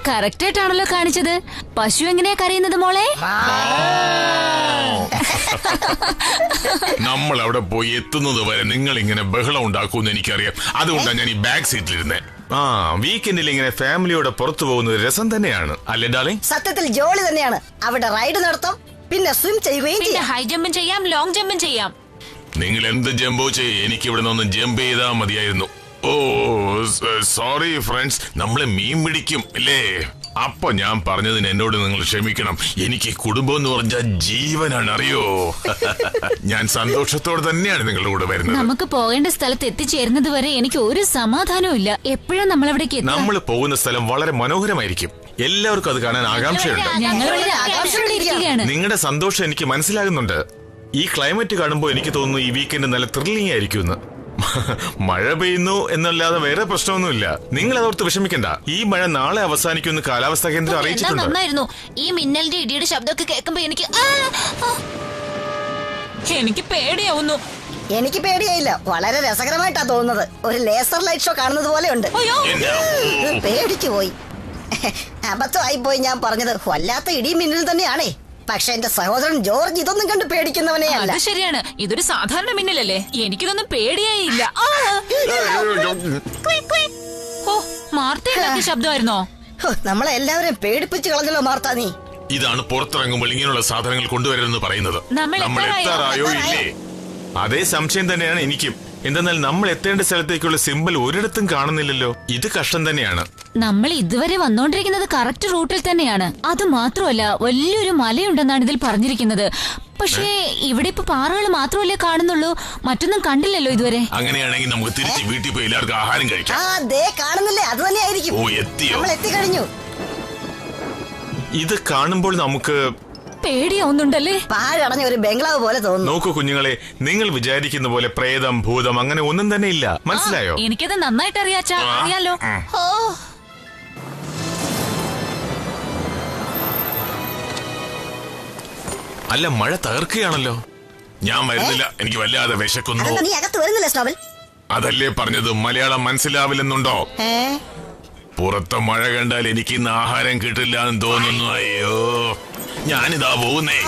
Correct ആയിട്ടാണല്ലോ കാണിച്ചത്. പശു എങ്ങനെയാ കരയുന്നത് മോളെ? നമ്മൾ അവിടെ പോയി എത്തുന്നത് വരെ നിങ്ങൾ ഇങ്ങനെ ബഹളം ഉണ്ടാക്കുമെന്ന് എനിക്കറിയാം. അതുകൊണ്ടാണ് ഞാൻ ഈ ബാക്ക് സീറ്റിലിരുന്നേ. വീക്കെൻഡിൽ ഇങ്ങനെ ഫാമിലിയോടെ പുറത്തു പോകുന്നത് രസം തന്നെയാണ് അല്ലേ ഡാർലിംഗ്? സത്യത്തിൽ ജോലി തന്നെയാണ്. അവിടെ റൈഡ് നടത്താം, പിന്നെ സ്വിം ചെയ്യുകയും പിന്നെ ഹൈ ജമ്പും ചെയ്യാം, ലോങ് ജമ്പും ചെയ്യാം. നിങ്ങൾ എന്ത് ജമ്പോ ചെയ്യേ, എനിക്ക് ഇവിടെ നിന്ന് ജമ്പ് ചെയ്താൽ മതിയായിരുന്നു. ഓ സോറി ഫ്രണ്ട്സ്, നമ്മളെ മീൻ പിടിക്കും അല്ലേ? അപ്പൊ ഞാൻ പറഞ്ഞതിന് എന്നോട് നിങ്ങൾ ക്ഷമിക്കണം. എനിക്ക് കുടുംബം എന്ന് പറഞ്ഞാൽ ജീവനാണ്, അറിയോ? ഞാൻ സന്തോഷത്തോടെ തന്നെയാണ് നിങ്ങളുടെ കൂടെ വരുന്നത്. നമുക്ക് പോകേണ്ട സ്ഥലത്ത് എത്തിച്ചേരുന്നത് വരെ എനിക്ക് ഒരു സമാധാനവും ഇല്ല. എപ്പോഴാണ് നമ്മൾ അവിടേക്ക്? നമ്മൾ പോകുന്ന സ്ഥലം വളരെ മനോഹരമായിരിക്കും. എല്ലാവർക്കും അത് കാണാൻ ആകാംക്ഷയുണ്ട്. നിങ്ങളുടെ സന്തോഷം എനിക്ക് മനസ്സിലാകുന്നുണ്ട്. ഈ ക്ലൈമറ്റ് കാണുമ്പോൾ എനിക്ക് തോന്നുന്നു ഈ വീക്കെൻഡ് നല്ല ത്രില്ലിംഗ് ആയിരിക്കും. മഴ പെയ്യുന്നു എന്നല്ലാതെ വേറെ പ്രശ്നമൊന്നുമില്ല. നിങ്ങൾ അതോർത്ത് വിഷമിക്കണ്ട. ഈ മഴ നാളെ അവസാനിക്കുമെന്ന് കാലാവസ്ഥാ കേന്ദ്രം അറിയിച്ചിട്ടുണ്ട്. നന്നായിരുന്നു. ഈ മിന്നലിന്റെ ഇടിയുടെ ശബ്ദമൊക്കെ കേൾക്കുമ്പോ എനിക്ക് പേടിയാവുന്നു. എനിക്ക് പേടിയായില്ല, വളരെ രസകരമായിട്ടാ തോന്നുന്നത്. ഒരു ലേസർ ലൈറ്റ് ഷോ കാണുന്നത് പോലെ ഉണ്ട്. പേടിച്ചു പോയി. അബദ്ധമായി പോയി ഞാൻ പറഞ്ഞത്. വല്ലാത്ത ഇടിയും മിന്നൽ തന്നെയാണേ. പക്ഷെ എന്റെ സഹോദരൻ ജോർജ് ഇതൊന്നും കണ്ട് പേടിക്കുന്നവനേ അല്ല. ശരിയാണ്, ഇതൊരു സാധാരണ മിന്നലല്ലേ. എനിക്കിതൊന്നും പേടിയായില്ല. ഓ, മാർത്തയുണ്ടാക്കിയ ശബ്ദമായിരുന്നോ? നമ്മളെ എല്ലാവരും പേടിപ്പിച്ച് കളഞ്ഞല്ലോ മാർത്ത നീ. ഇതാണ് പുറത്തിറങ്ങുമ്പോൾ ഇങ്ങനെയുള്ള സാധനങ്ങൾ കൊണ്ടുവരരുതെന്ന് പറയുന്നത്. നമ്മൾ എത്താറായോ ഇല്ലേ? അതേ സംശയം തന്നെയാണ് എനിക്കും. എന്തെന്നാൽ നമ്മൾ എത്തേണ്ട സ്ഥലത്തേക്കുള്ള സിമ്പിൾ ഒരിടത്തും കാണുന്നില്ലല്ലോ. ഇത് കഷ്ടം തന്നെയാണ്. നമ്മൾ ഇതുവരെ വന്നോണ്ടിരിക്കുന്നത് കറക്റ്റ് റൂട്ടിൽ തന്നെയാണ്. അത് മാത്രമല്ല, വലിയൊരു മലയുണ്ടെന്നാണ് ഇതിൽ പറഞ്ഞിരിക്കുന്നത്. പക്ഷേ ഇവിടെ ഇപ്പൊ പാറകൾ മാത്രമല്ലേ കാണുന്നുള്ളൂ, മറ്റൊന്നും കണ്ടില്ലല്ലോ ഇതുവരെ. അങ്ങനെയാണെങ്കിൽ നമുക്ക് തിരിച്ച് വീട്ടിൽ പോയി എല്ലാവർക്കും ആഹാരം കഴിക്കാം. കാണുന്നില്ലേ, അത് തന്നെയായിരിക്കും. ഓ, എത്തിയോ? നമ്മൾ എത്തിക്കഴിഞ്ഞു. ഇത് കാണുമ്പോൾ നമുക്ക് പേടിയാവുന്നുണ്ടല്ലേ? പാഴടഞ്ഞ ഒരു ബംഗ്ലാവ് പോലെ തോന്നുന്നു. നോക്കൂ കുഞ്ഞുങ്ങളെ, നിങ്ങൾ വിചാരിക്കുന്ന പോലെ പ്രേതം ഭൂതം അങ്ങനെ ഒന്നും തന്നെ ഇല്ല. മനസ്സിലായോ? എനിക്കത് നന്നായിട്ട് അറിയാലോ. അല്ല, മഴ തകർക്കുകയാണല്ലോ. ഞാൻ വരുന്നില്ല, എനിക്ക് വല്ലാതെ വിശക്കുന്നു. നീ അകത്ത് വരുന്നില്ല സ്നോബൽ? അതല്ലേ പറഞ്ഞത്, മലയാളം മനസ്സിലാവില്ലെന്നുണ്ടോ? പുറത്തെ മഴ കണ്ടാൽ എനിക്ക് ഇന്ന് ആഹാരം കിട്ടില്ല എന്ന് തോന്നുന്നു. അയ്യോ, ഞാനിതാ പോകുന്നേ.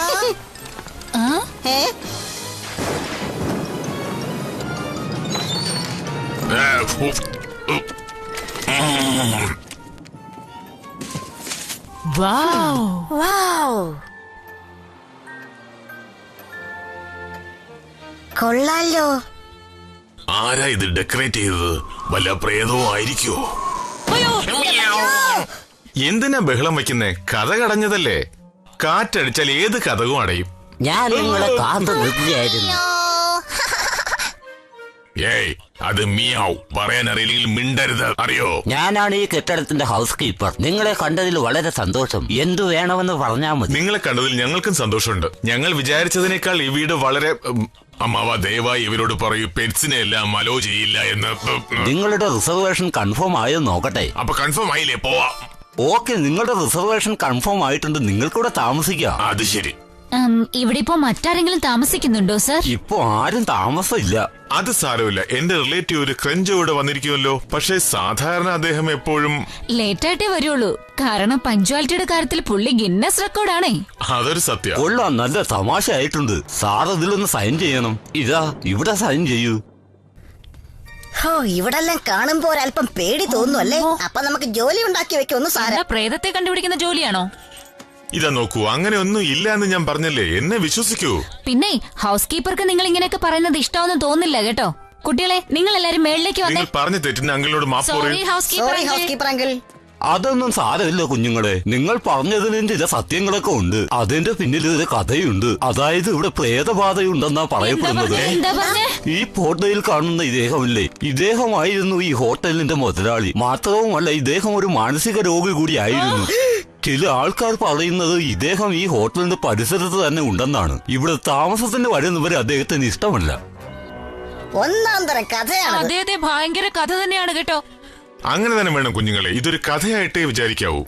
കൊള്ളാലോ. ആരാ ഇത് ഡെക്കറേറ്റ് ചെയ്തത്? വല്ല പ്രേതവും ആയിരിക്കോ? എന്തിനാ ബഹളം വെക്കുന്നേ? കഥ കടഞ്ഞതല്ലേ. കാറ്റടിച്ചാൽ ഏത് കഥകും അടയും. ഞാൻ നിങ്ങളെ കാത്തു നിൽക്കുകയായിരുന്നു. ഏയ്, അത് മിയാവ്. പറയാൻ അറിയില്ലെങ്കിൽ മിണ്ടരുത്, അറിയോ? ഞാനാണ് ഈ കെട്ടിടത്തിന്റെ ഹൗസ് കീപ്പർ. നിങ്ങളെ കണ്ടതിൽ വളരെ സന്തോഷം. എന്തു വേണമെന്ന് പറഞ്ഞാൽ മതി. നിങ്ങളെ കണ്ടതിൽ ഞങ്ങൾക്കും സന്തോഷമുണ്ട്. ഞങ്ങൾ വിചാരിച്ചതിനേക്കാൾ ഈ വീട് വളരെ... അമ്മാവ, ദയവായി ഇവരോട് പറയൂ, പെറ്റ്സിനെ എല്ലാം അലോ ചെയ്യില്ല എന്ന്. നിങ്ങളുടെ റിസർവേഷൻ കൺഫേം ആയോ നോക്കട്ടെ? അപ്പൊ കൺഫേം ആയില്ലേ? പോവാം. ഓക്കെ, നിങ്ങളുടെ റിസർവേഷൻ കൺഫേം ആയിട്ടുണ്ട്. നിങ്ങൾക്കൂടെ താമസിക്കാം. അത് ശരി. ഇവിടെ ഇപ്പോ മറ്റാരെങ്കിലും താമസിക്കുന്നുണ്ടോ സർ? ഇപ്പൊ ആരും താമസമില്ല. അത് സാരമില്ല. എന്റെ റിലേറ്റീവ് ഒരു ക്രഞ്ച് ഇവിടെ വന്നിരിക്കുമല്ലോ. പക്ഷെ സാധാരണ അദ്ദേഹം എപ്പോഴും ലേറ്റായിട്ടേ വരുള്ളൂ. കാരണം പഞ്ച്വാലിറ്റിയുടെ കാര്യത്തിൽ പുള്ളി ഗിന്നസ് റെക്കോർഡാണേ. അതൊരു സത്യം. കൊള്ളാം, നല്ല തമാശ ആയിട്ടുണ്ട്. സാർ ഇതിലൊന്ന് സൈൻ ചെയ്യണം. ഇതാ ഇവിടെ സൈൻ ചെയ്യൂ. ഇവിടെല്ലാം കാണുമ്പോ ഒരല്പം പേടി തോന്നുന്നു അല്ലേ? അപ്പൊ നമുക്ക് ജോലി ഉണ്ടാക്കി വെക്കൊന്നും സാര. പ്രേതത്തെ കണ്ടുപിടിക്കുന്ന ജോലിയാണോ? ഇതാ നോക്കൂ, അങ്ങനെ ഒന്നും ഇല്ല എന്ന് ഞാൻ പറഞ്ഞല്ലേ, എന്നെ വിശ്വസിക്കൂ. പിന്നെ ഹൗസ് കീപ്പർക്ക് നിങ്ങൾ ഇങ്ങനെയൊക്കെ പറയുന്നത് ഇഷ്ടമാണെന്ന് തോന്നില്ല കേട്ടോ. കുട്ടികളെ, നിങ്ങൾ എല്ലാരും മേളിലേക്ക് വന്നേ. നിങ്ങൾ പറഞ്ഞ തെറ്റിന് അങ്കിളിനോട് മാപ്പ് പറയൂ. Sorry house keeper uncle. അതൊന്നും സാരമില്ല കുഞ്ഞുങ്ങളെ. നിങ്ങൾ പറഞ്ഞതിന് ചില സത്യങ്ങളൊക്കെ ഉണ്ട്. അതിന്റെ പിന്നിൽ ഒരു കഥയുണ്ട്. അതായത് ഇവിടെ പ്രേതബാധയുണ്ടെന്നാ പറയപ്പെടുന്നത്. ഈ ഫോട്ടോയിൽ കാണുന്ന ഇദ്ദേഹമില്ലേ, ഇദ്ദേഹമായിരുന്നു ഈ ഹോട്ടലിന്റെ മുതലാളി. മാത്രവുമല്ല, ഇദ്ദേഹം ഒരു മാനസിക രോഗി കൂടിയായിരുന്നു. ചില ആൾക്കാർ പറയുന്നത് ഇദ്ദേഹം ഈ ഹോട്ടലിന്റെ പരിസരത്ത് തന്നെ ഉണ്ടെന്നാണ്. ഇവിടെ താമസത്തിന് വരുന്നവരെ അദ്ദേഹത്തിന് ഇഷ്ടമല്ല. ഒന്നാം തരം കഥയാണ്. അതെ, ഭയങ്കര കഥ തന്നെയാണ് കേട്ടോ. അങ്ങനെ തന്നെ വേണം കുഞ്ഞുങ്ങളെ. ഇതൊരു കഥയായിട്ടേ വിചാരിക്കാവൂ.